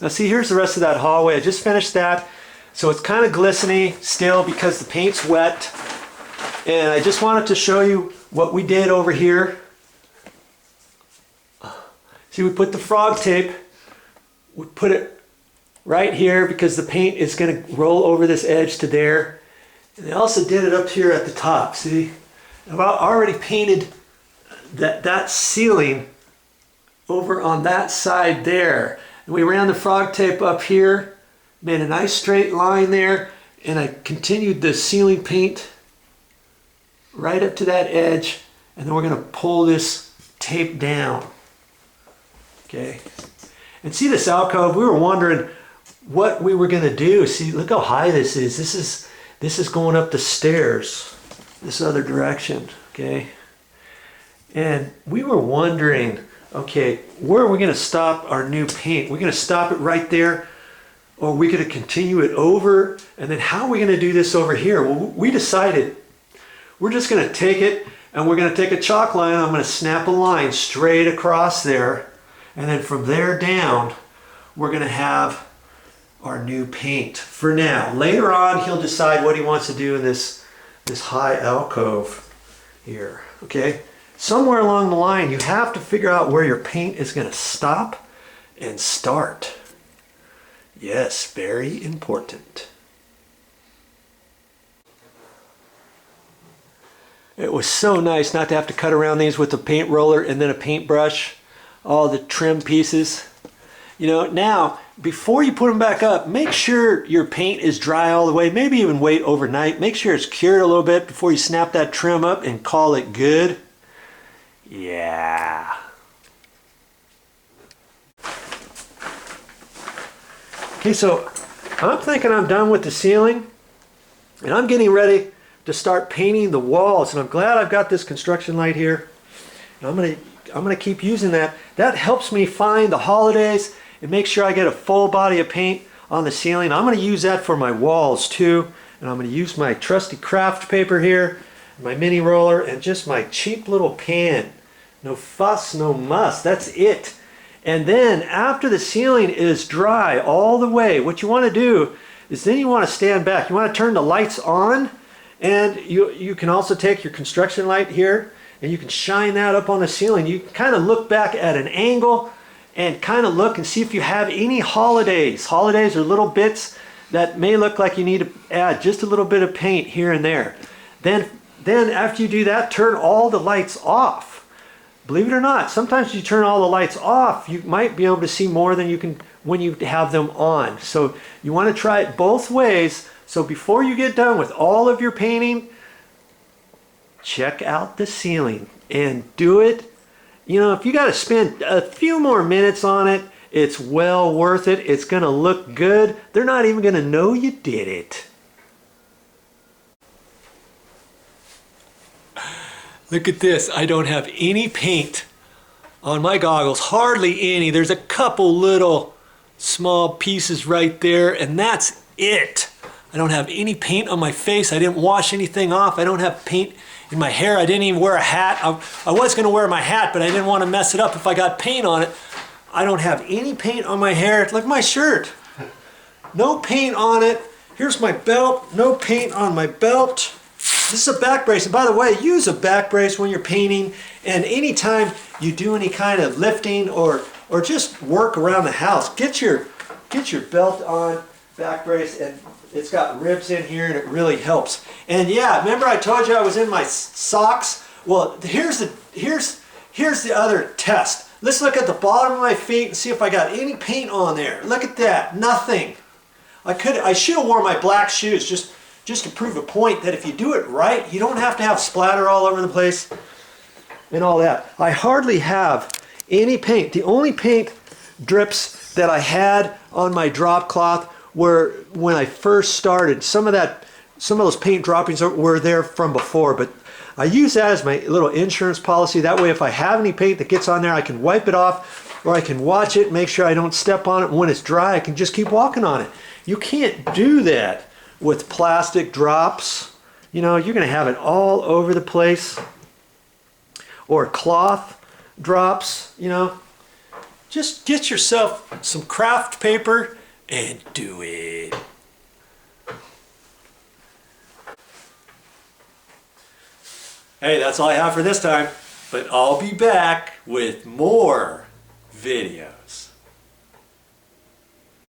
Now see, here's the rest of that hallway. I just finished that. So it's kind of glistening still because the paint's wet. And I just wanted to show you what we did over here. See, we put the frog tape, we put it right here because the paint is going to roll over this edge to there. And they also did it up here at the top. See, I've already painted that ceiling over on that side there. And we ran the frog tape up here, made a nice straight line there, and I continued the ceiling paint right up to that edge, and then we're going to pull this tape down. Okay, and see this alcove, we were wondering what we were going to do. See, look how high this is. This is going up the stairs this other direction. Okay, and we were wondering, okay, where are we going to stop our new paint? We're going to stop it right there, or are we going to continue it over? And then how are we going to do this over here? Well, we decided we're just going to take it and we're going to take a chalk line. I'm going to snap a line straight across there. And then from there down, we're going to have our new paint for now. Later on, he'll decide what he wants to do in this high alcove here. Okay? Somewhere along the line, you have to figure out where your paint is going to stop and start. Yes, very important. It was so nice not to have to cut around these with a paint roller and then a paintbrush. All the trim pieces. You know, now, before you put them back up, make sure your paint is dry all the way. Maybe even wait overnight. Make sure it's cured a little bit before you snap that trim up and call it good. Yeah. Okay, so I'm thinking I'm done with the ceiling, and I'm getting ready to start painting the walls. And I'm glad I've got this construction light here. And I'm going to keep using that. That helps me find the holidays and make sure I get a full body of paint on the ceiling. I'm going to use that for my walls too. And I'm going to use my trusty craft paper here, my mini roller, and just my cheap little pan. No fuss, no muss. That's it. And then after the ceiling is dry all the way, what you want to do is then you want to stand back. You want to turn the lights on, and you can also take your construction light here and you can shine that up on the ceiling. You can kind of look back at an angle and kind of look and see if you have any holidays. Holidays are little bits that may look like you need to add just a little bit of paint here and there. Then after you do that, turn all the lights off. Believe it or not, sometimes you turn all the lights off, you might be able to see more than you can when you have them on. So you want to try it both ways. So before you get done with all of your painting, check out the ceiling and do it. You know, if you got to spend a few more minutes on it, it's well worth it. It's going to look good. They're not even going to know you did it. Look at this. I don't have any paint on my goggles. Hardly any. There's a couple little small pieces right there, and that's it. I don't have any paint on my face. I didn't wash anything off. I don't have paint in my hair. I didn't even wear a hat. I was going to wear my hat, but I didn't want to mess it up if I got paint on it. I don't have any paint on my hair. Look at my shirt. No paint on it. Here's my belt. No paint on my belt. This is a back brace. And by the way, use a back brace when you're painting. And anytime you do any kind of lifting or just work around the house, get your belt on, back brace, and it's got ribs in here and it really helps. And yeah, remember I told you I was in my socks? Well, here's the other test. Let's look at the bottom of my feet and see if I got any paint on there. Look at that, nothing. I should have worn my black shoes just to prove a point that if you do it right, you don't have to have splatter all over the place and all that. I hardly have any paint. The only paint drips that I had on my drop cloth were when I first started. Some of those paint droppings were there from before, but I use that as my little insurance policy. That way if I have any paint that gets on there, I can wipe it off, or I can watch it, make sure I don't step on it. When it's dry, I can just keep walking on it. You can't do that with plastic drops. You know, you're going to have it all over the place. Or cloth drops, you know. Just get yourself some kraft paper and do it. Hey, that's all I have for this time, but I'll be back with more videos.